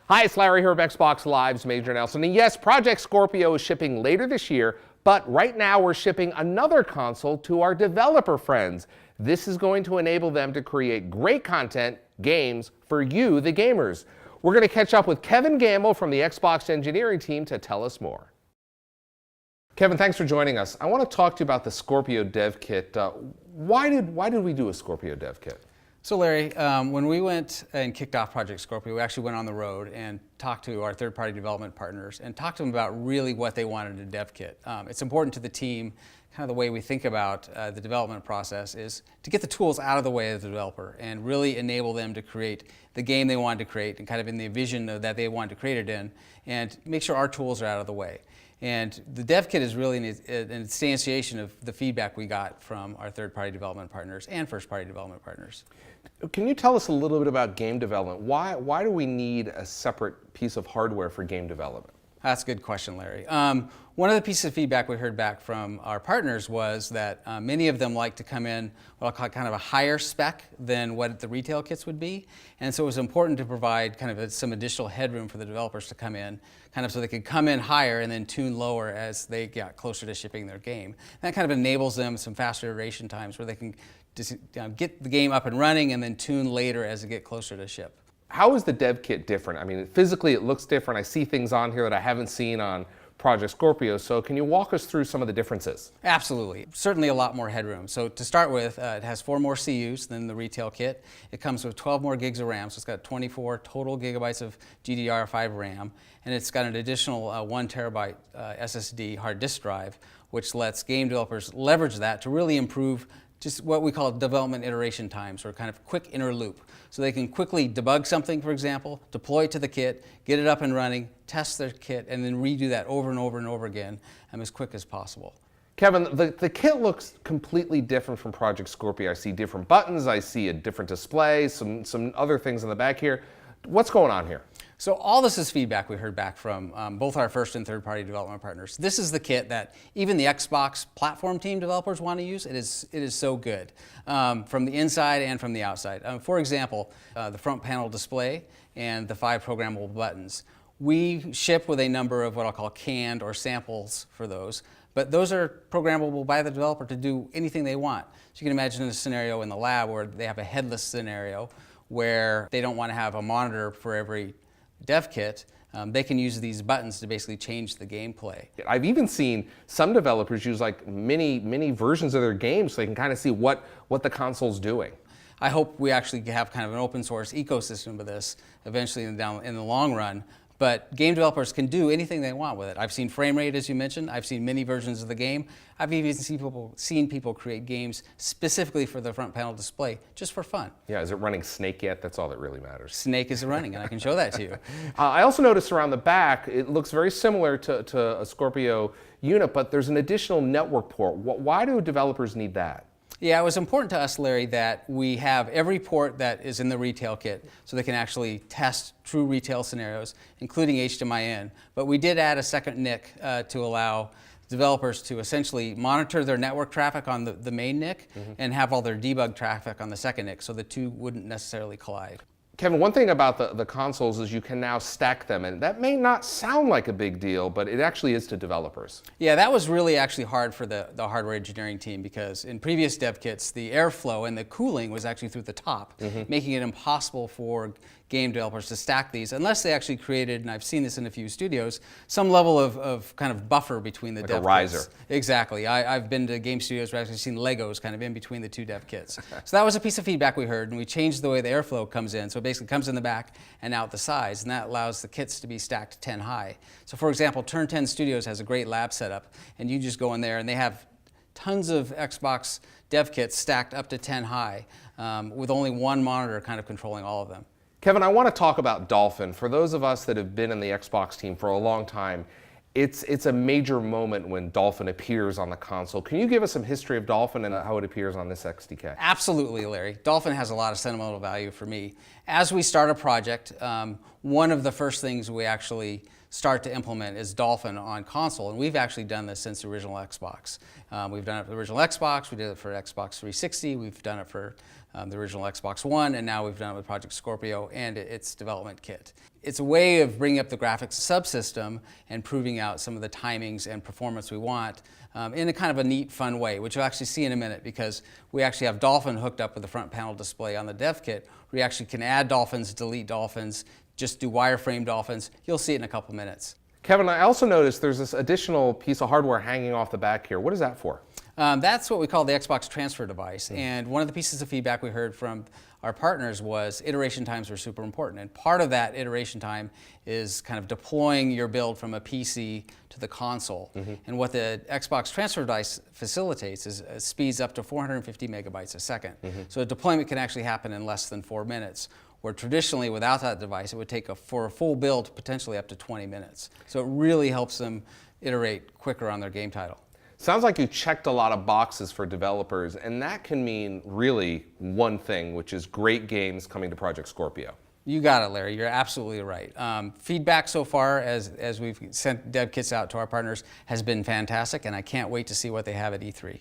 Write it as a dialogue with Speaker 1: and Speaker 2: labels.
Speaker 1: Hi, it's Larry here of Xbox Live's Major Nelson. And yes, Project Scorpio is shipping later this year, but right now we're shipping another console to our developer friends. This is going to enable them to create great content, games, for you, the gamers. We're going to catch up with Kevin Gamble from the Xbox engineering team to tell us more. Kevin, thanks for joining us. I want to talk to you about the Scorpio dev kit. Why did we do a Scorpio dev kit?
Speaker 2: So Larry, when we went and kicked off Project Scorpio, we actually went on the road and talked to our third-party development partners and talked to them about really what they wanted in a dev kit. It's important to the team, kind of the way we think about the development process is to get the tools out of the way of the developer and really enable them to create the game they wanted to create and kind of in the vision that they wanted to create it in, and make sure our tools are out of the way. And the dev kit is really an instantiation of the feedback we got from our third-party development partners and first-party development partners.
Speaker 1: Can you tell us a little bit about game development? Why do we need a separate piece of hardware for game development?
Speaker 2: That's a good question, Larry. One of the pieces of feedback we heard back from our partners was that many of them like to come in what I'll call kind of a higher spec than what the retail kits would be. And so it was important to provide kind of some additional headroom for the developers to come in, kind of so they could come in higher and then tune lower as they got closer to shipping their game. And that kind of enables them some faster iteration times where they can just get the game up and running and then tune later as they get closer to ship.
Speaker 1: How is the dev kit different? I mean, physically it looks different. I see things on here that I haven't seen on Project Scorpio. So can you walk us through some of the differences?
Speaker 2: Absolutely. Certainly a lot more headroom. So to start with, it has 4 more CUs than the retail kit. It comes with 12 more gigs of RAM, so it's got 24 total gigabytes of GDDR5 RAM, and it's got an additional 1 terabyte SSD hard disk drive, which lets game developers leverage that to really improve just what we call development iteration times, or kind of quick inner loop. So they can quickly debug something, for example, deploy it to the kit, get it up and running, test their kit, and then redo that over and over and over again as quick as possible.
Speaker 1: Kevin, the kit looks completely different from Project Scorpio. I see different buttons, I see a different display, some other things in the back here. What's going on here?
Speaker 2: So all this is feedback we heard back from both our first and third-party development partners. This is the kit that even the Xbox platform team developers want to use. It is so good from the inside and from the outside. For example, the front panel display and the 5 programmable buttons. We ship with a number of what I'll call canned or samples for those, but those are programmable by the developer to do anything they want. So you can imagine a scenario in the lab where they have a headless scenario where they don't want to have a monitor for every dev kit. They can use these buttons to basically change the gameplay.
Speaker 1: I've even seen some developers use like mini versions of their games so they can kind of see what the console's doing.
Speaker 2: I hope we actually have kind of an open source ecosystem of this eventually in the long run. But game developers can do anything they want with it. I've seen frame rate, as you mentioned. I've seen many versions of the game. I've even seen people create games specifically for the front panel display, just for fun.
Speaker 1: Yeah, is it running Snake yet? That's all that really matters.
Speaker 2: Snake is running, and I can show that to you.
Speaker 1: I also noticed around the back, it looks very similar to a Scorpio unit, but there's an additional network port. Why do developers need that?
Speaker 2: Yeah, it was important to us, Larry, that we have every port that is in the retail kit so they can actually test true retail scenarios, including HDMI in. But we did add a second NIC to allow developers to essentially monitor their network traffic on the main NIC and have all their debug traffic on the second NIC so the two wouldn't necessarily collide.
Speaker 1: Kevin, one thing about the consoles is you can now stack them, and that may not sound like a big deal, but it actually is to developers.
Speaker 2: Yeah, that was really actually hard for the hardware engineering team, because in previous dev kits, the airflow and the cooling was actually through the top, making it impossible for game developers to stack these unless they actually created, and I've seen this in a few studios, some level of kind of buffer between the
Speaker 1: like
Speaker 2: dev
Speaker 1: a riser.
Speaker 2: kits. Exactly. I've been to game studios where I've actually seen Legos kind of in between the 2 dev kits. So that was a piece of feedback we heard, and we changed the way the airflow comes in. So it basically comes in the back and out the sides, and that allows the kits to be stacked 10 high. So for example, Turn 10 Studios has a great lab setup, and you just go in there and they have tons of Xbox dev kits stacked up to 10 high with only one monitor kind of controlling all of them.
Speaker 1: Kevin, I want to talk about Dolphin. For those of us that have been in the Xbox team for a long time, it's a major moment when Dolphin appears on the console. Can you give us some history of Dolphin and how it appears on this XDK?
Speaker 2: Absolutely, Larry. Dolphin has a lot of sentimental value for me. As we start a project, one of the first things we actually start to implement is Dolphin on console, and we've actually done this since the original Xbox. We've done it for the original Xbox, we did it for Xbox 360, we've done it for the original Xbox One, and now we've done it with Project Scorpio and its development kit. It's a way of bringing up the graphics subsystem and proving out some of the timings and performance we want in a kind of a neat, fun way, which you'll actually see in a minute, because we actually have Dolphin hooked up with the front panel display on the dev kit. We actually can add dolphins, delete dolphins, just do wireframe dolphins. You'll see it in a couple minutes.
Speaker 1: Kevin, I also noticed there's this additional piece of hardware hanging off the back here. What is that for?
Speaker 2: That's what we call the Xbox transfer device. And one of the pieces of feedback we heard from our partners was iteration times were super important. And part of that iteration time is kind of deploying your build from a PC to the console. And what the Xbox transfer device facilitates is speeds up to 450 megabytes a second. So a deployment can actually happen in less than 4 minutes, where traditionally without that device it would take for a full build potentially up to 20 minutes. So it really helps them iterate quicker on their game title.
Speaker 1: Sounds like you checked a lot of boxes for developers, and that can mean really one thing, which is great games coming to Project Scorpio.
Speaker 2: You got it, Larry. You're absolutely right. Feedback so far, as we've sent dev kits out to our partners, has been fantastic, and I can't wait to see what they have at E3.